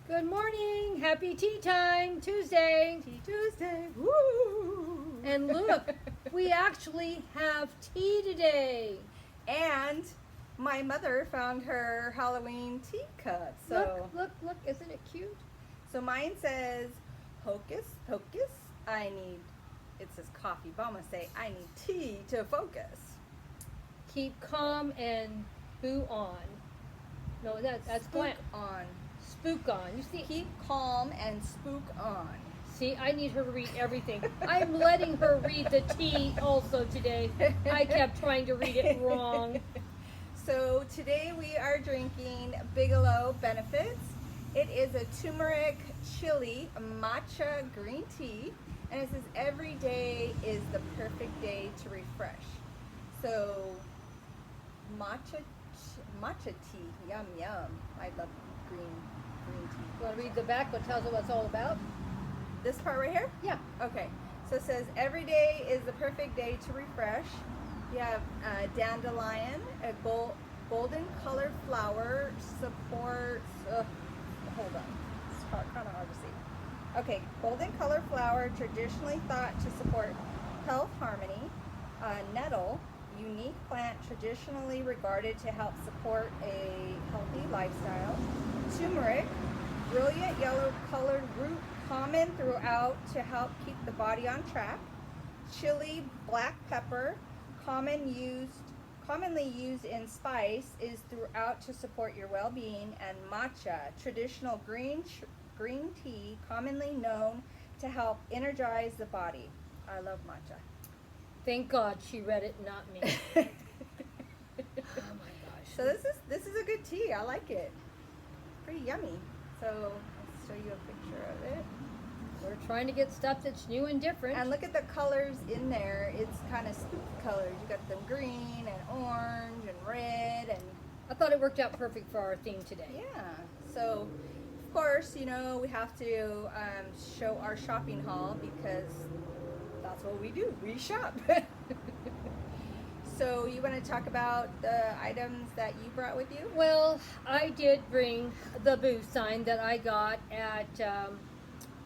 Good morning. Happy tea time, Tuesday. Tea Tuesday. Woo! And look, we actually have tea today. And my mother found her Halloween tea cup. So Look, isn't it cute? So mine says, hocus pocus, it says coffee, but I'm going to say, I need tea to focus. Keep calm and boo on. No, that's Spook on. Spook on. You see? Keep calm and spook on. See, I need her to read everything. I'm letting her read the tea also today. I kept trying to read it wrong. So today we are drinking Bigelow Benefits. It is a turmeric chili matcha green tea, and it says every day is the perfect day to refresh. So matcha tea, yum yum. I love green tea. You want to read the back? What tells us what it's all about? This part right here? Yeah. Okay. So it says every day is the perfect day to refresh. You have dandelion, a golden colored flower supports. Hold on, it's kind of hard to see. Okay, golden colored flower traditionally thought to support health harmony. Nettle, unique plant traditionally regarded to help support a healthy lifestyle. Turmeric, brilliant yellow colored root common throughout to help keep the body on track. Chili, black pepper, commonly used in spice, is throughout to support your well-being. And matcha, traditional green tea, commonly known to help energize the body. I love matcha. Thank God she read it, not me. Oh my gosh. So this is a good tea. I like it. Pretty yummy. So I'll show you a picture of it. We're trying to get stuff that's new and different. And look at the colors in there. It's kind of spooky colors. You got them green and orange and red and I thought it worked out perfect for our theme today. yeah. So of course, you know, we have to show our shopping haul because that's what we do. We shop. So you want to talk about the items that you brought with you? Well, I did bring the boo sign that I got at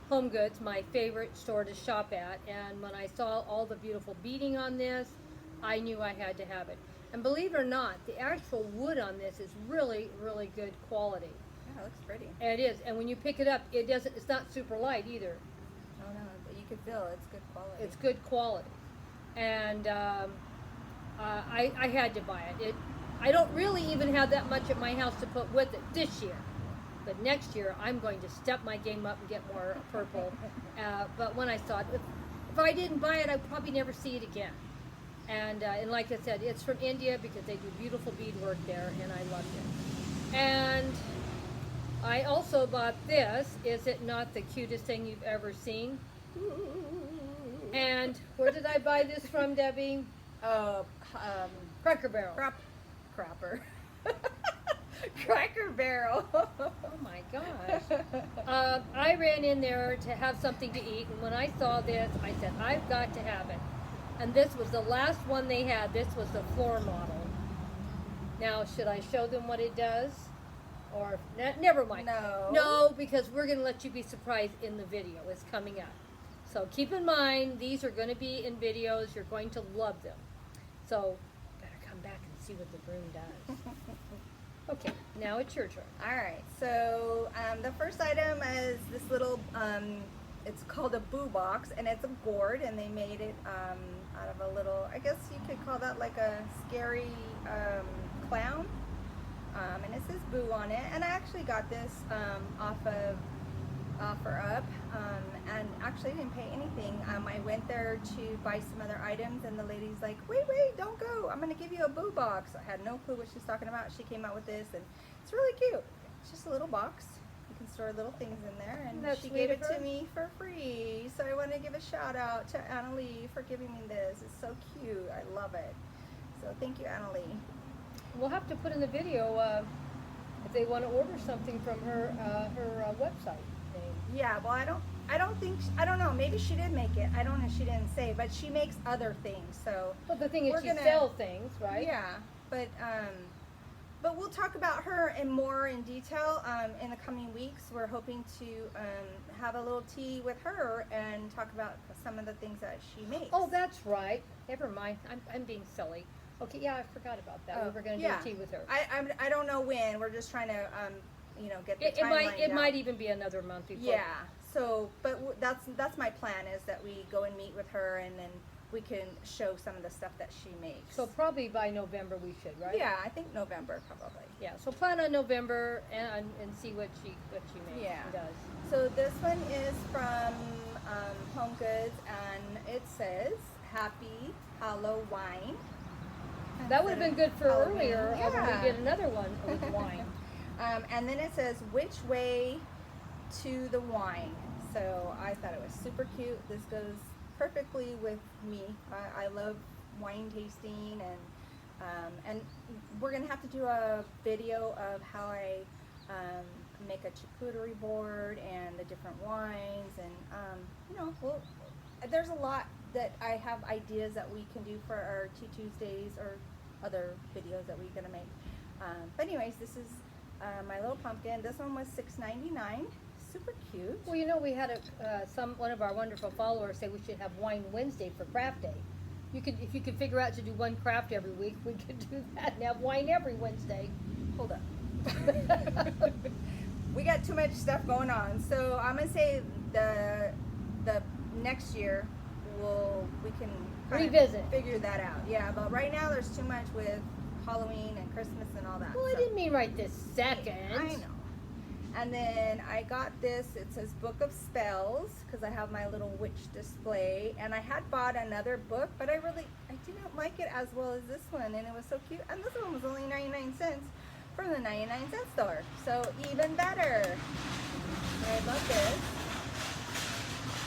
Home Goods, my favorite store to shop at. And when I saw all the beautiful beading on this, I knew I had to have it. And believe it or not, the actual wood on this is really, really good quality. Yeah, it looks pretty. And it is. And when you pick it up, it's not super light either. Oh no, but you can feel it's good quality. It's good quality. And I had to buy it. I don't really even have that much at my house to put with it this year. But next year, I'm going to step my game up and get more purple. But when I saw it, if I didn't buy it, I'd probably never see it again. And like I said, it's from India because they do beautiful beadwork there, and I loved it. And I also bought this. Is it not the cutest thing you've ever seen? And where did I buy this from, Debbie? Cracker Barrel. Crapper. Cracker Barrel. Oh my gosh. I ran in there to have something to eat, and when I saw this, I said, I've got to have it. And this was the last one they had. This was the floor model. Now, should I show them what it does? Or, never mind. No. No, because we're going to let you be surprised in the video. It's coming up. So keep in mind, these are going to be in videos. You're going to love them. So, better come back and see what the broom does. Okay, now it's your turn. All right. So the first item is this little. It's called a boo box, and it's a gourd, and they made it out of a little. I guess you could call that like a scary clown. And it says boo on it. And I actually got this off of OfferUp, and actually didn't pay anything. I went there to buy some other items, and the lady's like, wait, don't go. I'm going to give you a boo box. I had no clue what she's talking about. She came out with this, and it's really cute. It's just a little box. You can store little things in there, and That's she sweet gave of it her. to me for free. So I want to give a shout out to Annalie for giving me this. It's so cute. I love it. So thank you, Annalie. We'll have to put in the video if they want to order something from her website name. Yeah, well, I don't know. Maybe she did make it. I don't know. She didn't say, but she makes other things. So But the thing is, We're she gonna- sells things, right? yeah, but but we'll talk about her in more detail in the coming weeks. We're hoping to have a little tea with her and talk about some of the things that she makes. Oh, that's right. Never mind. I'm being silly. Okay, yeah, I forgot about that. We were going to do a tea with her. I don't know when. We're just trying to get the It timeline might down. even be another month before. Yeah. So, but that's my plan, is that we go and meet with her, and then we can show some of the stuff that she makes. So probably by November we should, right? Yeah, I think November probably. Yeah. So plan on November and see what she makes. Yeah. And does. So this one is from Home Goods, and it says Happy Halloween. That would have been good for Halloween. earlier when Yeah. we did another one with wine. And then it says which way to the wine. So I thought it was super cute. This goes perfectly with me. I love wine tasting, and we're gonna have to do a video of how I make a charcuterie board and the different wines, and there's a lot that I have ideas that we can do for our Tea Tuesdays or other videos that we're gonna make. But anyways, this is my little pumpkin. This one was $6.99. Super cute. Well, we had one of our wonderful followers say we should have Wine Wednesday for Craft Day. If you could figure out to do one craft every week, we could do that and have wine every Wednesday. Hold up. We got too much stuff going on, so I'm gonna say the next year we can revisit, figure that out. Yeah, but right now there's too much with Halloween and Christmas and all that. Well, I didn't mean right this second. I know. And then I got this. It says Book of Spells, because I have my little witch display. And I had bought another book, but I didn't like it as well as this one, and it was so cute. And this one was only 99 cents from the 99-cent store, so even better. I love this.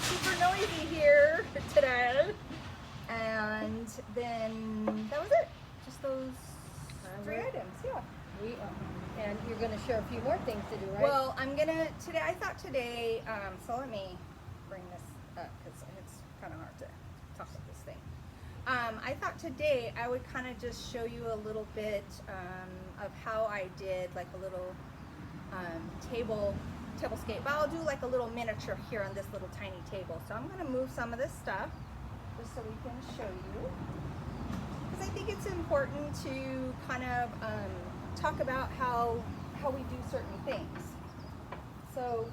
Super noisy here today. And then that was it. Just those 3 items. Yeah. And you're going to share a few more things to do, right? Well, I thought today, so let me bring this up because it's kind of hard to talk about this thing. I thought today I would kind of just show you a little bit of how I did like a little tablescape. But I'll do like a little miniature here on this little tiny table. So I'm going to move some of this stuff just so we can show you. Because I think it's important to kind of talk about how we do certain things. So,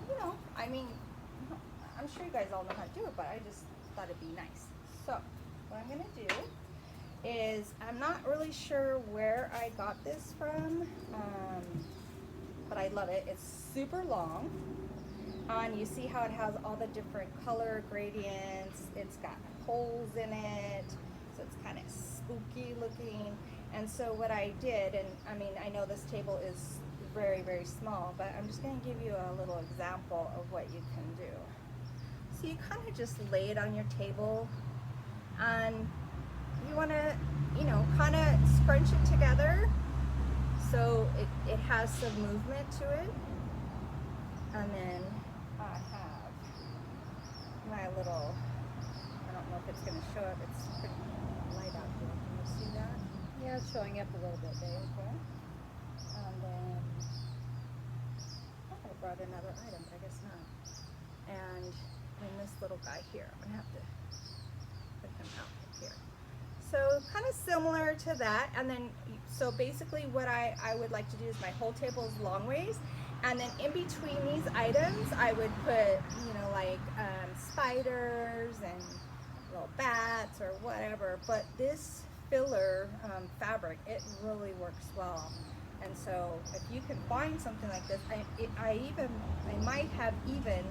I'm sure you guys all know how to do it, but I just thought it'd be nice. So, what I'm going to do is, I'm not really sure where I got this from, but I love it. It's super long, and you see how it has all the different color gradients. It's got holes in it, so it's kind of spooky looking. And so what I did, and I know this table is very, very small, but I'm just going to give you a little example of what you can do. So you kind of just lay it on your table, and you want to, kind of scrunch it together so it has some movement to it. And then I have my little, I don't know if it's going to show up, it's pretty light out here. Can you see that? Yeah, it's showing up a little bit, babe. Okay. And then I thought I brought another item, but I guess not. And then this little guy here, I'm gonna have to put him out here. So kind of similar to that. And then, so basically what I would like to do is my whole table is long ways. And then in between these items, I would put, like spiders and little bats or whatever. But this filler fabric, it really works well. And so if you can find something like this, I might have even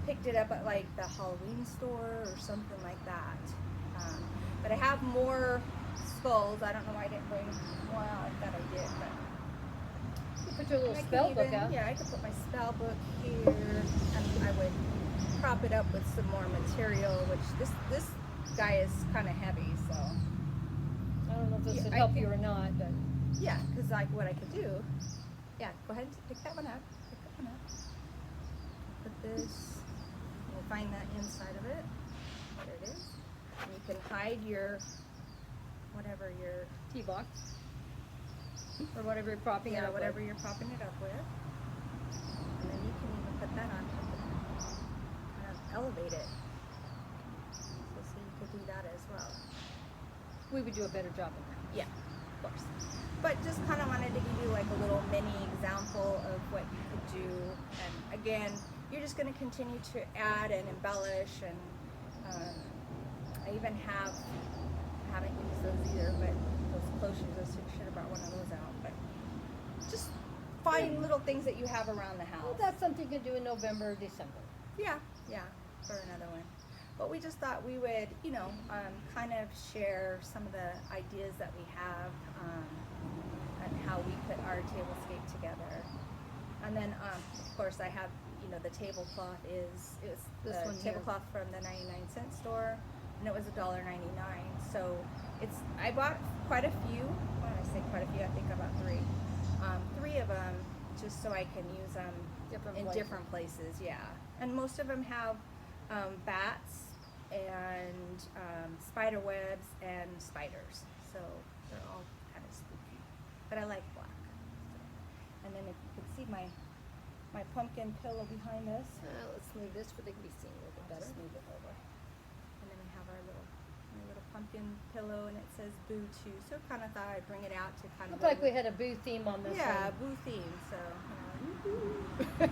picked it up at like the Halloween store or something like that. But I have more skulls. I don't know why I didn't bring more out. I thought I did, but You put your little spell book out. yeah, I could put my spell book here, and I would prop it up with some more material, which this guy is kind of heavy, so I don't know if this Yeah, would I help think- you or not, but yeah, because like what I could do, yeah, go ahead and pick that one up. Pick that one up. Put this. We'll find that inside of it. There it is. And you can hide your whatever your tea box. or whatever you're propping it Yeah, up whatever with. you're propping it up with. And then you can even put that on top of that. Kind of elevate it. So you could do that as well. We would do a better job than that. Yeah, of course. But just kind of wanted to give you like a little mini example of what you could do. And again, you're just going to continue to add and embellish. And I even have, I haven't used those either, but those cloches, I should have brought one of those out. But just find little things that you have around the house. Well, that's something you can do in November or December. Yeah, for another one. But we just thought we would, kind of share some of the ideas that we have and how we put our tablescape together. And then, of course, I have, the tablecloth is This the one here. tablecloth from the 99-cent store, and it was $1.99. So I bought quite a few. When I say quite a few, I think I bought three. Three of them, just so I can use them in different places. Yeah, and most of them have bats and spider webs and spiders, so they're all kind of spooky. But I like black. And then if you can see my pumpkin pillow behind us, Let's move this so they can be seen a little bit better. just move it over. And then we have our little pumpkin pillow, and it says Boo too. So kind of thought I'd bring it out to kind of Looked like we had a boo theme on this yeah, one. Boo theme. So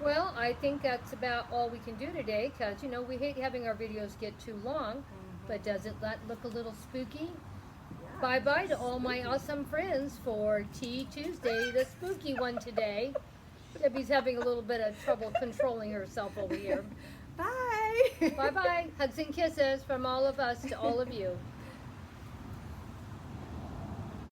Well, I think that's about all we can do today because, we hate having our videos get too long. But does it look a little spooky? yeah. Bye-bye to all my awesome friends for Tea Tuesday, the spooky one today. Debbie's having a little bit of trouble controlling herself over here. Bye. Bye-bye. Hugs and kisses from all of us to all of you.